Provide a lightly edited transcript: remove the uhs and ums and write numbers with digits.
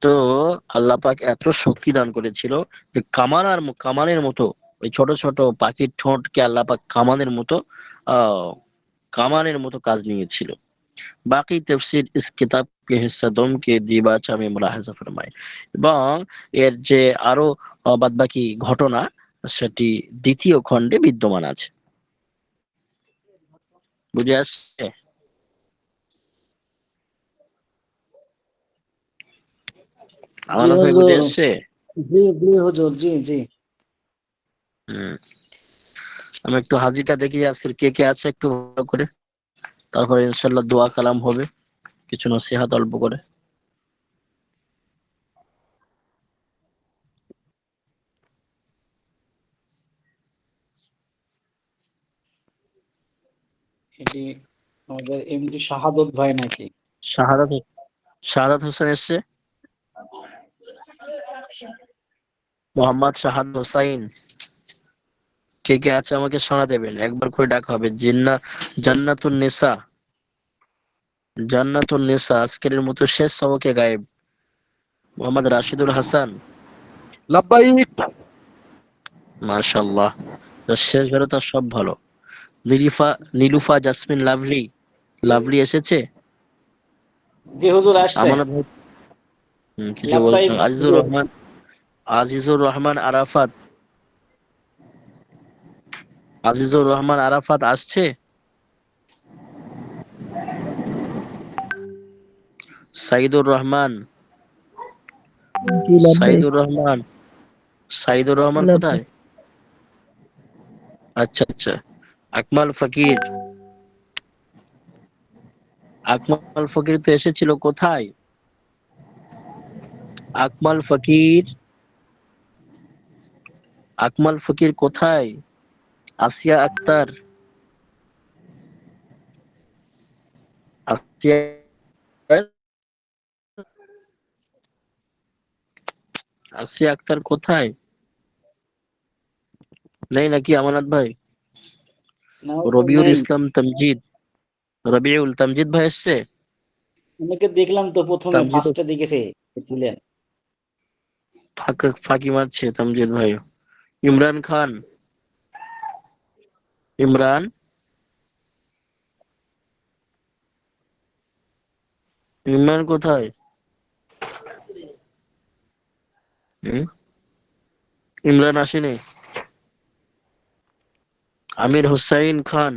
তো আল্লাহ পাক এত শক্তি দান করেছিল যে কামানের মতো ওই ছোট ছোট পাখির ঠোঁটকে আল্লাহ পাক আহ কামানের মতো কাজ নিয়েছিল। বাকি তফসির ইস কিতাব के हिस्सा दम के दीबाचा में मुलाहाजा फरमाए। এবং এর যে আরো বাদবাকি ঘটনা সেটি দ্বিতীয় খণ্ডে বিদ্যমান আছে। বুঝে আসছে? জি আমার ভাই বুঝে হুজুর, আসছে? জি জি হুজুর, জি জি। হম। আমি একটু হাজিটা দেখি আজকের কে কে আছে একটু ভালো করে, তারপরে ইনশাল্লাহ দোয়া কালাম হবে, কিছু নসিহাত অল্প করে। এটি আমাদের এমডি শাহাদত ভাই নাকি? শাহাদাত শাহাদাত হোসেন এসছে। মোহাম্মদ শাহাদ হোসাইন, কে কে আছে আমাকে শোনা দেবেন, একবার করে ডাকা হবে। জান্নাতুন নিসা, জান্নাতুন নিসা আজকের মতো শেষ সবকে গায়েব। মোহাম্মদ রাশিদুল হাসান, লাব্বাইক। মাশাআল্লাহ, তো শেষ বেরো তার সব ভালো। নীলিফা নীলুফা জাসমিন লাভলি, লাভলি এসেছে। জি হুজুর, আসছে। আমানত ভাই, কিছু লাব্বাইক বলছেন। হুজুর। আজিজুর রহমান আরাফাত, আজিজুর রহমান আরাফাত আসছে। সাইদুর রহমান, জি লাভবাই সাইদুর রহমান, সাইদুর রহমান লাভবাই কোথায়? আচ্ছা আচ্ছা। আকমাল ফকির, আকমাল ফকির তো এসেছিল কোথায়? আকমাল ফকির, আকমাল ফকির কোথায়? আসিয়া আক্তার, আসিয়া আক্তার, আসিয়া আক্তার কোথায়? নেই নাকি আমানত ভাই? না হুজুর, রবিউল নেই। ইসলাম তামজিদ, রবিউল তামজিদ ভাই এসছে। ওনাকে দেখলাম তো প্রথমে তামজিদ ফার্স্টে দেখেছে ছিলেন। ফাঁকি মারছে তামজিদ ভাই। ইমরান খান, ইমরান, ইমরান কোথায়? হুম? ইমরান আসেনি। আমির হোসাইন খান,